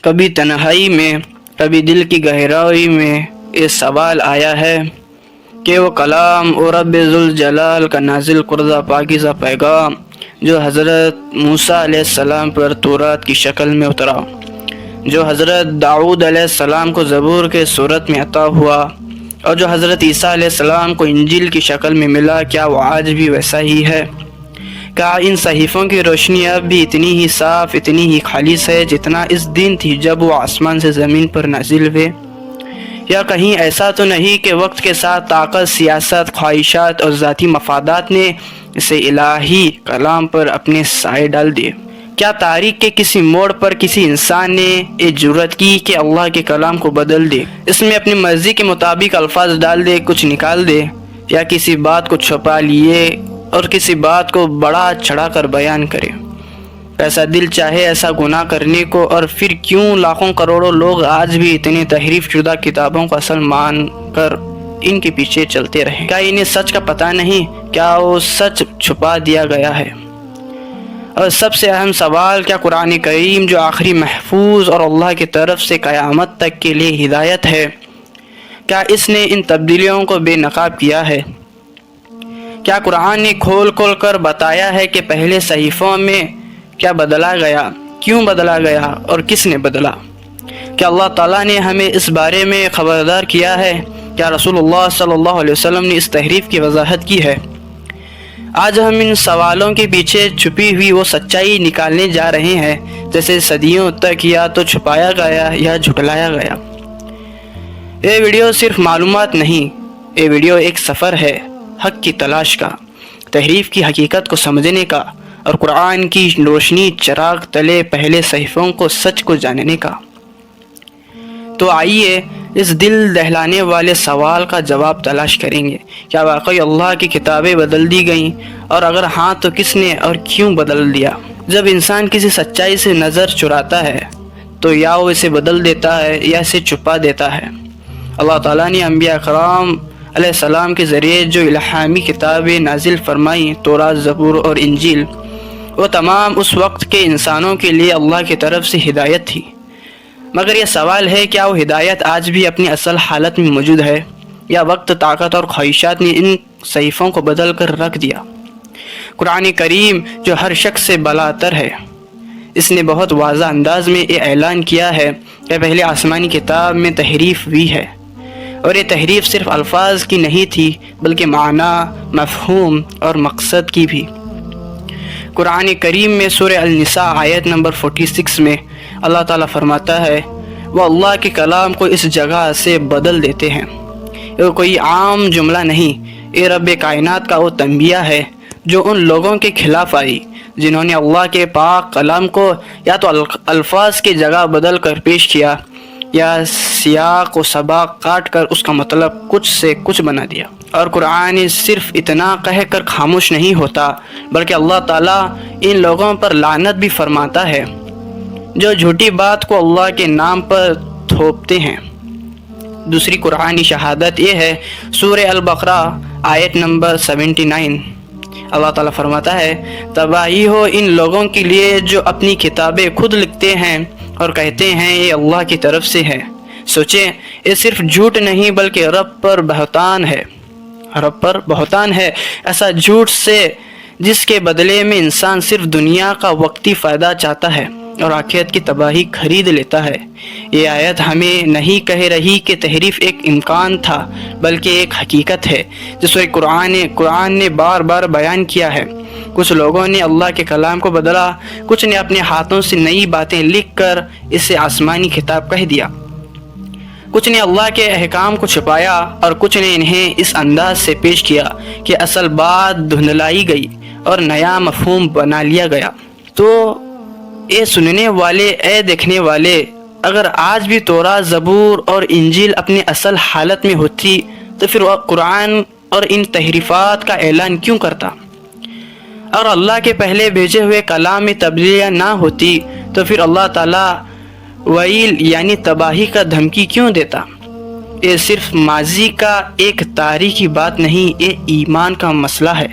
کبھی تنہائی میں کبھی دل کی گہرائی میں یہ سوال آیا ہے کہ وہ کلام اور رب ذوالجلال کا نازل کردہ پاکیزہ پیغام جو حضرت موسیٰ علیہ السلام پر تورات کی شکل میں اترا، جو حضرت داؤد علیہ السلام کو زبور کے صورت میں عطا ہوا، اور جو حضرت عیسیٰ علیہ السلام کو انجیل کی شکل میں ملا، کیا وہ آج بھی ویسا ہی ہے؟ کیا ان صحیفوں کی روشنی اب بھی اتنی ہی صاف، اتنی ہی خالص ہے جتنا اس دن تھی جب وہ آسمان سے زمین پر نازل ہوئے؟ یا کہیں ایسا تو نہیں کہ وقت کے ساتھ طاقت، سیاست، خواہشات اور ذاتی مفادات نے اسے الہی کلام پر اپنے سائے ڈال دیے؟ کیا تاریخ کے کسی موڑ پر کسی انسان نے یہ جرأت کی کہ اللہ کے کلام کو بدل دے، اس میں اپنی مرضی کے مطابق الفاظ ڈال دے، کچھ نکال دے، یا کسی بات کو چھپا لیے اور کسی بات کو بڑا چڑھا کر بیان کرے؟ ایسا دل چاہے ایسا گناہ کرنے کو، اور پھر کیوں لاکھوں کروڑوں لوگ آج بھی اتنے تحریف شدہ کتابوں کو اصل مان کر ان کے پیچھے چلتے رہیں؟ کیا انہیں سچ کا پتہ نہیں؟ کیا وہ سچ چھپا دیا گیا ہے؟ اور سب سے اہم سوال، کیا قرآن کریم جو آخری محفوظ اور اللہ کی طرف سے قیامت تک کے لیے ہدایت ہے، کیا اس نے ان تبدیلیوں کو بے نقاب کیا ہے؟ کیا قرآن نے کھول کھول کر بتایا ہے کہ پہلے صحیفوں میں کیا بدلا گیا، کیوں بدلا گیا اور کس نے بدلا؟ کیا اللہ تعالیٰ نے ہمیں اس بارے میں خبردار کیا ہے؟ کیا رسول اللہ صلی اللہ علیہ وسلم نے اس تحریف کی وضاحت کی ہے؟ آج ہم ان سوالوں کے پیچھے چھپی ہوئی وہ سچائی نکالنے جا رہے ہیں جیسے صدیوں تک یا تو چھپایا گیا یا جھٹلایا گیا۔ یہ ویڈیو صرف معلومات نہیں، یہ ویڈیو ایک سفر ہے حق کی تلاش کا، تحریف کی حقیقت کو سمجھنے کا، اور قرآن کی روشنی چراغ تلے پہلے صحیفوں کو سچ کو جاننے کا۔ تو آئیے اس دل دہلانے والے سوال کا جواب تلاش کریں گے، کیا واقعی اللہ کی کتابیں بدل دی گئیں؟ اور اگر ہاں تو کس نے اور کیوں بدل دیا؟ جب انسان کسی سچائی سے نظر چراتا ہے تو یا وہ اسے بدل دیتا ہے یا اسے چھپا دیتا ہے۔ اللہ تعالیٰ نے انبیاء کرام علیہ السلام کے ذریعے جو الہامی کتابیں نازل فرمائیں، تورات، زبور اور انجیل، وہ تمام اس وقت کے انسانوں کے لیے اللہ کی طرف سے ہدایت تھی۔ مگر یہ سوال ہے، کیا وہ ہدایت آج بھی اپنی اصل حالت میں موجود ہے، یا وقت، طاقت اور خواہشات نے ان صحیفوں کو بدل کر رکھ دیا؟ قرآن کریم جو ہر شخص سے بالاتر ہے، اس نے بہت واضح انداز میں یہ اعلان کیا ہے کہ پہلے آسمانی کتاب میں تحریف ہوئی ہے، اور یہ تحریف صرف الفاظ کی نہیں تھی بلکہ معنی، مفہوم اور مقصد کی بھی۔ قرآن کریم میں سورہ النساء آیت نمبر 46 میں اللہ تعالیٰ فرماتا ہے، وہ اللہ کے کلام کو اس جگہ سے بدل دیتے ہیں۔ یہ کوئی عام جملہ نہیں، یہ رب کائنات کا وہ تنبیہ ہے جو ان لوگوں کے خلاف آئی جنہوں نے اللہ کے پاک کلام کو یا تو الفاظ کی جگہ بدل کر پیش کیا، یا سیاق و سباق کاٹ کر اس کا مطلب کچھ سے کچھ بنا دیا۔ اور قرآن صرف اتنا کہہ کر خاموش نہیں ہوتا، بلکہ اللہ تعالیٰ ان لوگوں پر لعنت بھی فرماتا ہے جو جھوٹی بات کو اللہ کے نام پر تھوپتے ہیں۔ دوسری قرآنی شہادت یہ ہے، سورہ البقرہ آیت نمبر 79، اللہ تعالیٰ فرماتا ہے، تباہی ہو ان لوگوں کے لیے جو اپنی کتابیں خود لکھتے ہیں اور کہتے ہیں یہ اللہ کی طرف سے ہے۔ سوچیں، یہ صرف جھوٹ نہیں بلکہ رب پر بہتان ہے، رب پر بہتان ہے، ایسا جھوٹ سے جس کے بدلے میں انسان صرف دنیا کا وقتی فائدہ چاہتا ہے اور آخرت کی تباہی خرید لیتا ہے۔ یہ آیت ہمیں نہیں کہہ رہی کہ تحریف ایک امکان تھا، بلکہ ایک حقیقت ہے جس کو قرآن نے بار بار بیان کیا ہے۔ کچھ لوگوں نے اللہ کے کلام کو بدلا، کچھ نے اپنے ہاتھوں سے نئی باتیں لکھ کر اسے آسمانی کتاب کہہ دیا، کچھ نے اللہ کے احکام کو چھپایا، اور کچھ نے انہیں اس انداز سے پیش کیا کہ اصل بات دھندلائی گئی اور نیا مفہوم بنا لیا گیا۔ تو اے سننے والے، اے دیکھنے والے، اگر آج بھی تورات، زبور اور انجیل اپنی اصل حالت میں ہوتی تو پھر قرآن اور ان تحریفات کا اعلان کیوں کرتا؟ اور اللہ کے پہلے بھیجے ہوئے کلام میں تبدیلیاں نہ ہوتی تو پھر اللہ تعالیٰ ویل یعنی تباہی کا دھمکی کیوں دیتا؟ یہ صرف ماضی کا ایک تاریخی بات نہیں، یہ ایمان کا مسئلہ ہے۔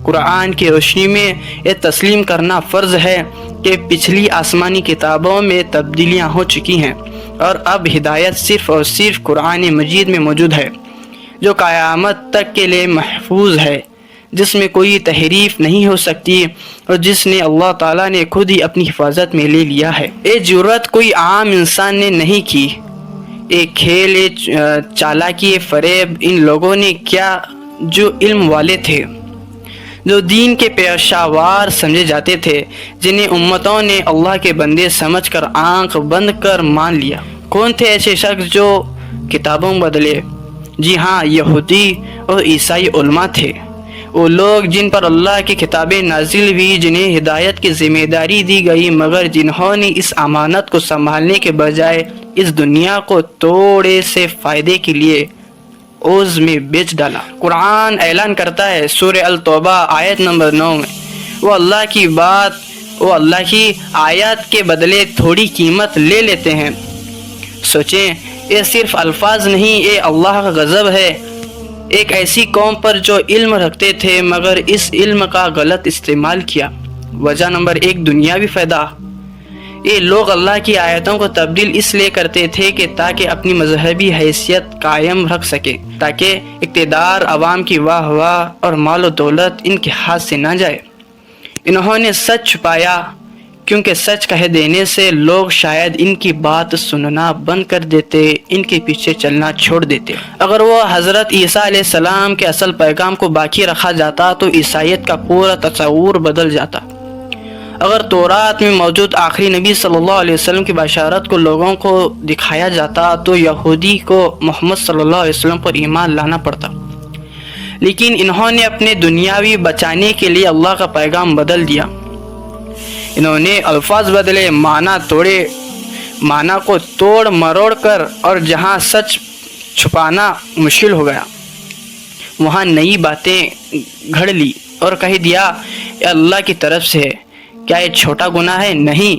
قرآن کی روشنی میں یہ تسلیم کرنا فرض ہے کہ پچھلی آسمانی کتابوں میں تبدیلیاں ہو چکی ہیں اور اب ہدایت صرف اور صرف قرآن مجید میں موجود ہے، جو قیامت تک کے لیے محفوظ ہے، جس میں کوئی تحریف نہیں ہو سکتی اور جس نے اللہ تعالیٰ نے خود ہی اپنی حفاظت میں لے لیا ہے۔ یہ جرأت کوئی عام انسان نے نہیں کی، ایک کھیل، ایک چالاکی، فریب ان لوگوں نے کیا جو علم والے تھے، جو دین کے پیشاور سمجھے جاتے تھے، جنہیں امتوں نے اللہ کے بندے سمجھ کر آنکھ بند کر مان لیا۔ کون تھے ایسے شخص جو کتابوں بدلے؟ جی ہاں، یہودی اور عیسائی علماء تھے، وہ لوگ جن پر اللہ کی کتابیں نازل ہوئی، جنہیں ہدایت کی ذمہ داری دی گئی، مگر جنہوں نے اس امانت کو سنبھالنے کے بجائے اس دنیا کو تھوڑے سے فائدے کے لیے عوض میں بیچ ڈالا۔ قرآن اعلان کرتا ہے سورہ التوبہ آیت نمبر 9 میں، وہ اللہ کی آیات کے بدلے تھوڑی قیمت لے لیتے ہیں۔ سوچیں، یہ صرف الفاظ نہیں، یہ اللہ کا غضب ہے ایک ایسی قوم پر جو علم رکھتے تھے مگر اس علم کا غلط استعمال کیا۔ وجہ نمبر 1، دنیاوی فائدہ۔ یہ لوگ اللہ کی آیتوں کو تبدیل اس لیے کرتے تھے کہ تاکہ اپنی مذہبی حیثیت قائم رکھ سکے، تاکہ اقتدار، عوام کی واہ واہ اور مال و دولت ان کے ہاتھ سے نہ جائے۔ انہوں نے سچ چھپایا، کیونکہ سچ کہہ دینے سے لوگ شاید ان کی بات سننا بند کر دیتے، ان کے پیچھے چلنا چھوڑ دیتے۔ اگر وہ حضرت عیسیٰ علیہ السلام کے اصل پیغام کو باقی رکھا جاتا تو عیسائیت کا پورا تصور بدل جاتا۔ اگر تورات میں موجود آخری نبی صلی اللہ علیہ وسلم کی بشارت کو لوگوں کو دکھایا جاتا تو یہودی کو محمد صلی اللہ علیہ وسلم پر ایمان لانا پڑتا، لیکن انہوں نے اپنے دنیاوی بچانے کے لیے اللہ کا پیغام بدل دیا۔ انہوں نے الفاظ بدلے، معنی کو توڑ مروڑ کر، اور جہاں سچ چھپانا مشکل ہو گیا وہاں نئی باتیں گھڑ لی اور کہہ دیا یہ اللہ کی طرف سے ہے۔ کیا یہ چھوٹا گناہ ہے؟ نہیں،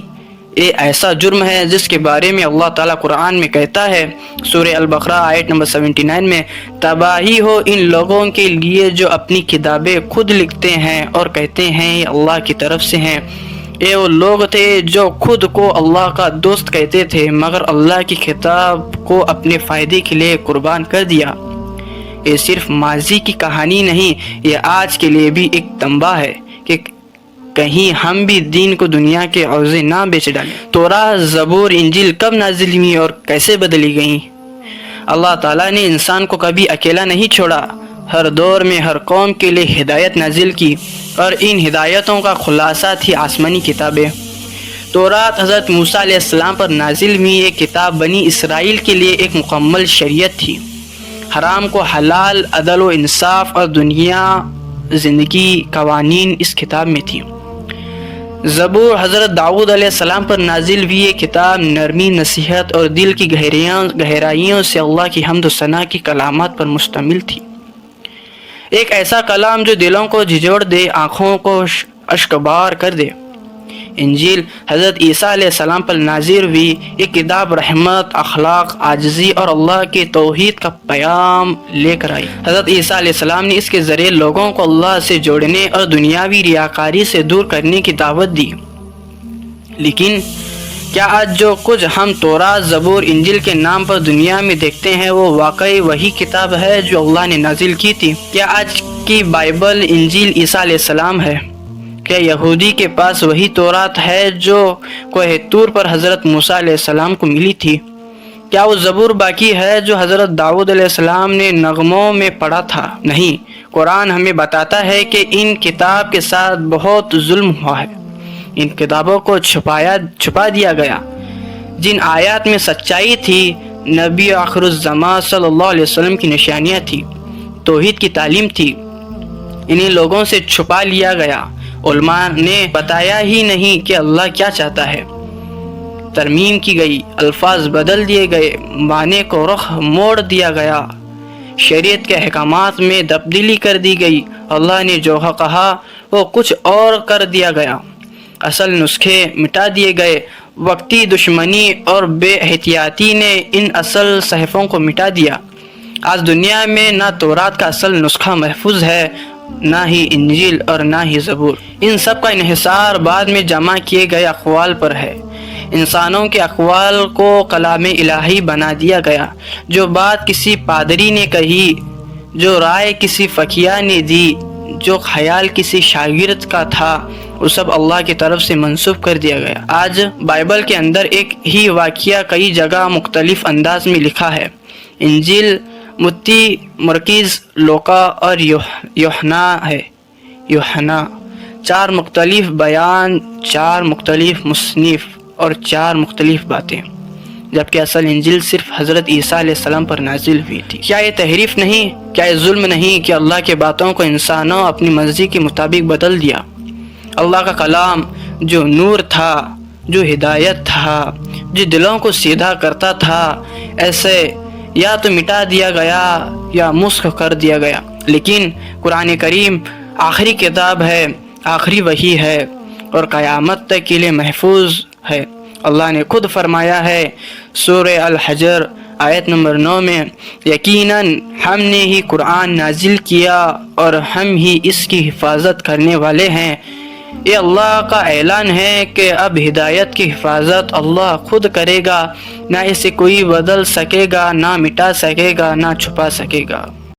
یہ ایسا جرم ہے جس کے بارے میں اللہ تعالیٰ قرآن میں کہتا ہے سورہ البقرہ آیت نمبر 79 میں، تباہی ہو ان لوگوں کے لیے جو اپنی کتابیں خود لکھتے ہیں اور کہتے ہیں یہ اللہ کی طرف سے ہیں۔ یہ وہ لوگ تھے جو خود کو اللہ کا دوست کہتے تھے مگر اللہ کی کتاب کو اپنے فائدے کے لیے قربان کر دیا۔ یہ صرف ماضی کی کہانی نہیں، یہ آج کے لیے بھی ایک تنبیہ ہے کہ کہیں ہم بھی دین کو دنیا کے عوضے نہ بیچ ڈالیں۔ تورات، زبور، انجیل کب نازل ہوئی اور کیسے بدلی گئیں؟ اللہ تعالیٰ نے انسان کو کبھی اکیلا نہیں چھوڑا، ہر دور میں ہر قوم کے لیے ہدایت نازل کی، اور ان ہدایتوں کا خلاصہ تھی آسمانی کتابیں۔ تورات حضرت موسیٰ علیہ السلام پر نازل ہوئی ایک کتاب بنی اسرائیل کے لیے ایک مکمل شریعت تھی، حرام کو حلال، عدل و انصاف اور دنیا زندگی قوانین اس کتاب میں تھی۔ زبور حضرت داؤد علیہ السلام پر نازل ہوئی یہ کتاب نرمی، نصیحت اور دل کی گہرائیوں سے اللہ کی حمد و ثنا کی کلمات پر مشتمل تھی، ایک ایسا کلام جو دلوں کو جھنجھوڑ دے، آنکھوں کو اشکبار کر دے۔ انجیل حضرت عیسیٰ علیہ السلام پر نازل ہوئی یہ کتاب رحمت، اخلاق، عاجزی اور اللہ کے توحید کا پیغام لے کر آئی۔ حضرت عیسیٰ علیہ السلام نے اس کے ذریعے لوگوں کو اللہ سے جوڑنے اور دنیاوی ریاکاری سے دور کرنے کی دعوت دی۔ لیکن کیا آج جو کچھ ہم تورات، زبور، انجیل کے نام پر دنیا میں دیکھتے ہیں وہ واقعی وہی کتاب ہے جو اللہ نے نازل کی تھی؟ کیا آج کی بائبل، انجیل عیسیٰ علیہ السلام ہے؟ کیا یہودی کے پاس وہی تورات ہے جو کوہ طور پر حضرت موسیٰ علیہ السلام کو ملی تھی؟ کیا وہ زبور باقی ہے جو حضرت داؤد علیہ السلام نے نغموں میں پڑھا تھا؟ نہیں، قرآن ہمیں بتاتا ہے کہ ان کتاب کے ساتھ بہت ظلم ہوا ہے، ان کتابوں کو چھپا دیا گیا۔ جن آیات میں سچائی تھی، نبی آخر الزمان صلی اللہ علیہ وسلم کی نشانیاں تھی، توحید کی تعلیم تھی، انہیں لوگوں سے چھپا لیا گیا۔ علماء نے بتایا ہی نہیں کہ اللہ کیا چاہتا ہے، ترمیم کی گئی، الفاظ بدل دیے گئے، معنی کو رخ موڑ دیا گیا، شریعت کے احکامات میں تبدیلی کر دی گئی، اللہ نے جو کہا وہ کچھ اور کر دیا گیا، اصل نسخے مٹا دیے گئے۔ وقتی دشمنی اور بے احتیاطی نے ان اصل صحیفوں کو مٹا دیا۔ آج دنیا میں نہ تورات کا اصل نسخہ محفوظ ہے نہ ہی انجیل اور نہ ہی زبور۔ ان سب کا انحصار بعد میں جمع کیے گئے اقوال پر ہے۔ انسانوں کے اقوال کو کلام الہی بنا دیا گیا۔ جو بات کسی پادری نے کہی، جو رائے کسی فقیہ نے دی، جو خیال کسی شاگرد کا تھا، وہ سب اللہ کی طرف سے منسوب کر دیا گیا۔ آج بائبل کے اندر ایک ہی واقعہ کئی جگہ مختلف انداز میں لکھا ہے۔ انجیل متی، مرکز، لوقا اور یوحنا ہے۔ یوحنا 4 مختلف بیان، 4 مختلف مصنف اور 4 مختلف باتیں، جبکہ اصل انجیل صرف حضرت عیسیٰ علیہ السلام پر نازل ہوئی تھی۔ کیا یہ تحریف نہیں؟ کیا یہ ظلم نہیں کہ اللہ کے باتوں کو انسانوں اپنی مرضی کے مطابق بدل دیا؟ اللہ کا کلام جو نور تھا، جو ہدایت تھا، جو دلوں کو سیدھا کرتا تھا، ایسے یا تو مٹا دیا گیا یا مسخ کر دیا گیا۔ لیکن قرآن کریم آخری کتاب ہے، آخری وحی ہے اور قیامت تک کے لیے محفوظ ہے۔ اللہ نے خود فرمایا ہے سورہ الحجر آیت نمبر 9 میں، یقیناً ہم نے ہی قرآن نازل کیا اور ہم ہی اس کی حفاظت کرنے والے ہیں۔ یہ اللہ کا اعلان ہے کہ اب ہدایت کی حفاظت اللہ خود کرے گا، نہ اسے کوئی بدل سکے گا، نہ مٹا سکے گا، نہ چھپا سکے گا۔